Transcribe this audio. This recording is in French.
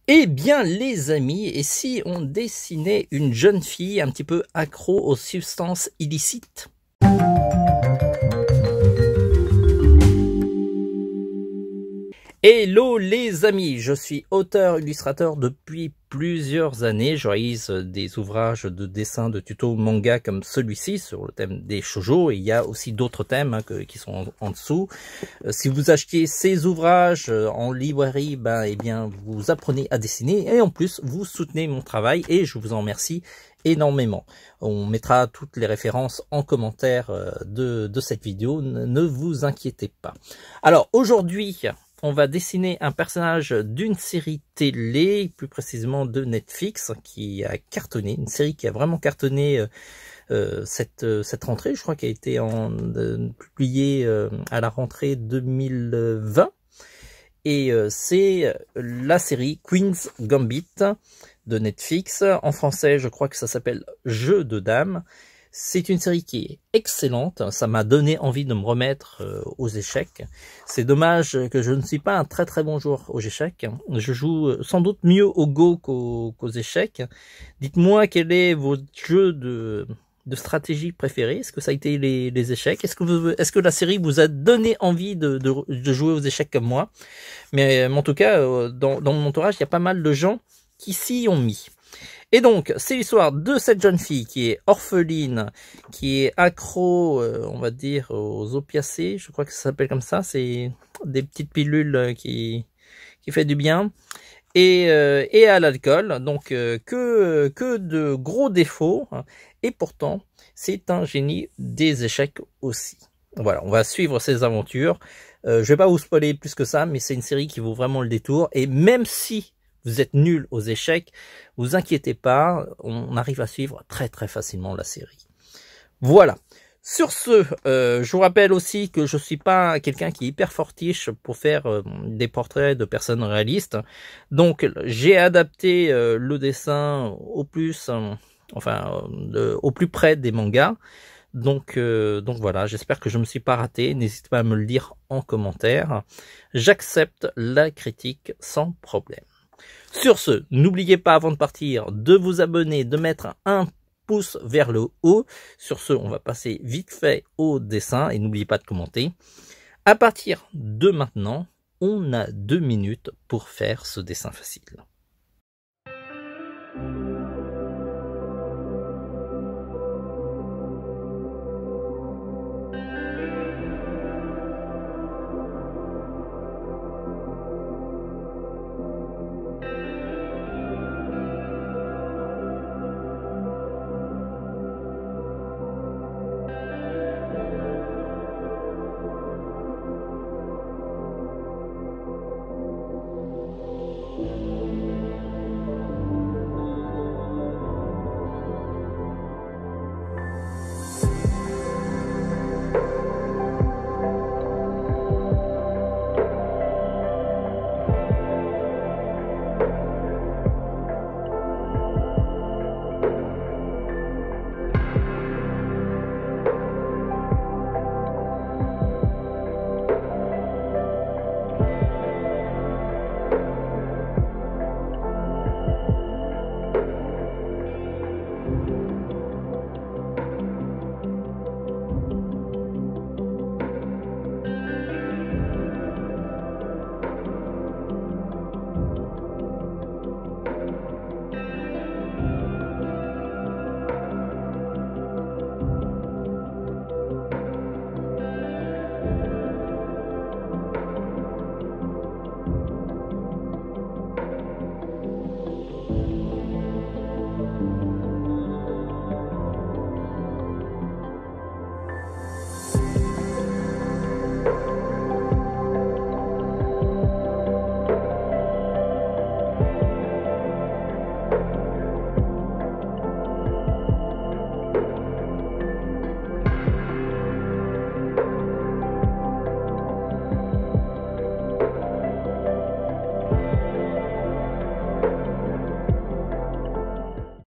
Eh bien les amis, et si on dessinait une jeune fille un petit peu accro aux substances illicites? Hello les amis, je suis auteur-illustrateur depuis plusieurs années. Je réalise des ouvrages de dessin de tuto manga comme celui-ci sur le thème des shoujo, et il y a aussi d'autres thèmes qui sont en dessous. Si vous achetiez ces ouvrages en librairie, eh bien vous apprenez à dessiner et en plus vous soutenez mon travail et je vous en remercie énormément. On mettra toutes les références en commentaire de cette vidéo, ne vous inquiétez pas. Alors aujourd'hui, on va dessiner un personnage d'une série télé, plus précisément de Netflix, qui a cartonné, une série qui a vraiment cartonné cette rentrée. Je crois qu'elle a été publiée à la rentrée 2020. Et c'est la série Queen's Gambit de Netflix. En français, je crois que ça s'appelle Jeu de dames. C'est une série qui est excellente, ça m'a donné envie de me remettre aux échecs. C'est dommage que je ne suis pas un très bon joueur aux échecs. Je joue sans doute mieux au Go qu'aux échecs. Dites-moi quel est votre jeu de stratégie préféré. Est-ce que ça a été les échecs? Est-ce que la série vous a donné envie de jouer aux échecs comme moi? Mais en tout cas, dans mon entourage, il y a pas mal de gens qui s'y ont mis. Et donc, c'est l'histoire de cette jeune fille qui est orpheline, qui est accro, on va dire, aux opiacés. Je crois que ça s'appelle comme ça. C'est des petites pilules qui fait du bien. Et à l'alcool. Donc, que de gros défauts. Et pourtant, c'est un génie des échecs aussi. Voilà, on va suivre ses aventures. Je vais pas vous spoiler plus que ça, mais c'est une série qui vaut vraiment le détour. Et même si vous êtes nul aux échecs, vous inquiétez pas, on arrive à suivre très facilement la série. Voilà. Sur ce, je vous rappelle aussi que je suis pas quelqu'un qui est hyper fortiche pour faire des portraits de personnes réalistes. Donc j'ai adapté le dessin au plus, au plus près des mangas. Donc voilà, j'espère que je me suis pas raté. N'hésitez pas à me le dire en commentaire. J'accepte la critique sans problème. Sur ce, n'oubliez pas avant de partir de vous abonner, de mettre un pouce vers le haut. Sur ce, on va passer vite fait au dessin et n'oubliez pas de commenter. À partir de maintenant, on a 2 minutes pour faire ce dessin facile.